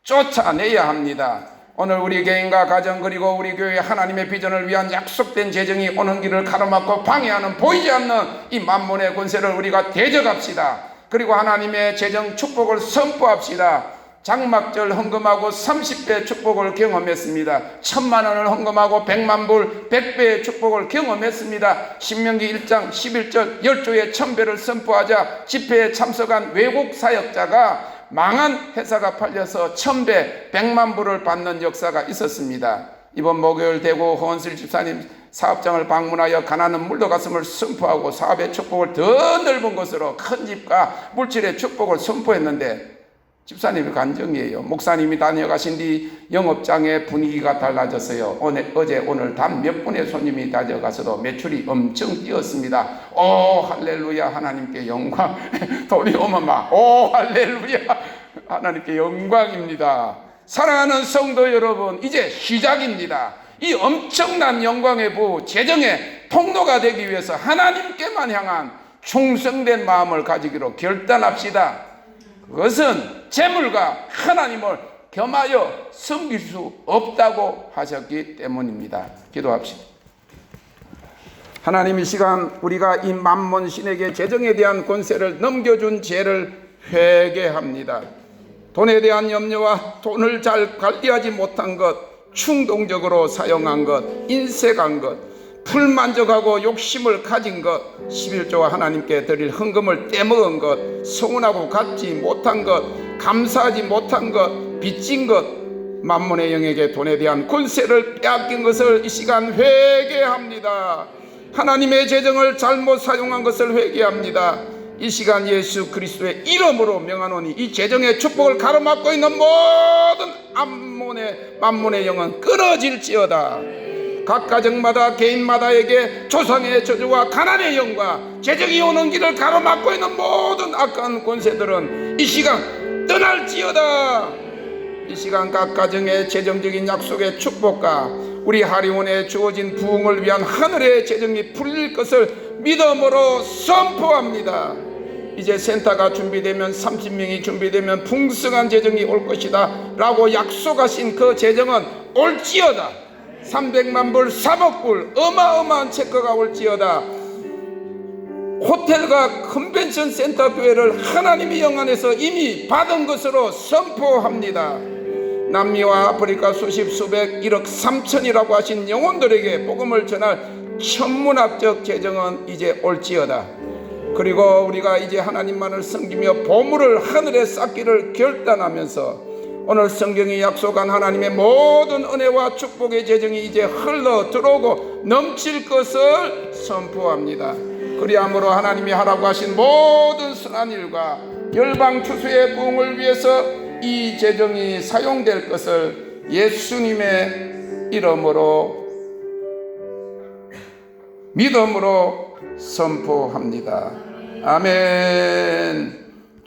쫓아내야 합니다. 오늘 우리 개인과 가정 그리고 우리 교회 하나님의 비전을 위한 약속된 재정이 오는 길을 가로막고 방해하는 보이지 않는 이 만몬의 권세를 우리가 대적합시다. 그리고 하나님의 재정 축복을 선포합시다. 장막절 헌금하고 30배의 축복을 경험했습니다. 1000만 원을 헌금하고 100만 불 100배의 축복을 경험했습니다. 신명기 1장 11절 10조의 1000배를 선포하자 집회에 참석한 외국 사역자가 망한 회사가 팔려서 1000배 100만 불을 받는 역사가 있었습니다. 이번 목요일 대구 허원슬 집사님 사업장을 방문하여 가난은 물러갔음을 선포하고 사업의 축복을 더 넓은 것으로 큰 집과 물질의 축복을 선포했는데 집사님의 간증이에요. 목사님이 다녀가신 뒤 영업장의 분위기가 달라졌어요. 어제 오늘 단 몇 분의 손님이 다녀가서도 매출이 엄청 뛰었습니다. 오 할렐루야, 하나님께 영광. 돈이 오면 막 오 할렐루야, 하나님께 영광입니다. 사랑하는 성도 여러분, 이제 시작입니다. 이 엄청난 영광의 부, 재정의 통로가 되기 위해서 하나님께만 향한 충성된 마음을 가지기로 결단합시다. 그것은 재물과 하나님을 겸하여 섬길 수 없다고 하셨기 때문입니다. 기도합시다. 하나님, 이 시간 우리가 이 만몬 신에게 재정에 대한 권세를 넘겨준 죄를 회개합니다. 돈에 대한 염려와 돈을 잘 관리하지 못한 것, 충동적으로 사용한 것, 인색한 것, 불만족하고 욕심을 가진 것, 11조와 하나님께 드릴 헌금을 떼먹은 것, 서운하고 갖지 못한 것, 감사하지 못한 것, 빚진 것, 만몬의 영에게 돈에 대한 권세를 빼앗긴 것을 이 시간 회개합니다. 하나님의 재정을 잘못 사용한 것을 회개합니다. 이 시간 예수 그리스도의 이름으로 명하노니 이 재정의 축복을 가로막고 있는 모든 만몬의 영은 끊어질지어다. 각 가정마다 개인마다에게 조상의 저주와 가난의 영과 재정이 오는 길을 가로막고 있는 모든 악한 권세들은 이 시간 떠날지어다. 이 시간 각 가정의 재정적인 약속의 축복과 우리 하리원에 주어진 부흥을 위한 하늘의 재정이 풀릴 것을 믿음으로 선포합니다. 이제 센터가 준비되면 30명이 준비되면 풍성한 재정이 올 것이다 라고 약속하신 그 재정은 올지어다. 300만 불, 3억 불 어마어마한 체크가 올지어다. 호텔과 컨벤션 센터 교회를 하나님의 영 안에서 이미 받은 것으로 선포합니다. 남미와 아프리카 수십 수백 1억 3천이라고 하신 영혼들에게 복음을 전할 천문학적 재정은 이제 올지어다. 그리고 우리가 이제 하나님만을 섬기며 보물을 하늘에 쌓기를 결단하면서 오늘 성경이 약속한 하나님의 모든 은혜와 축복의 재정이 이제 흘러 들어오고 넘칠 것을 선포합니다. 그리함으로 하나님이 하라고 하신 모든 선한 일과 열방 추수의 부흥을 위해서 이 재정이 사용될 것을 예수님의 이름으로 믿음으로 선포합니다. 아멘.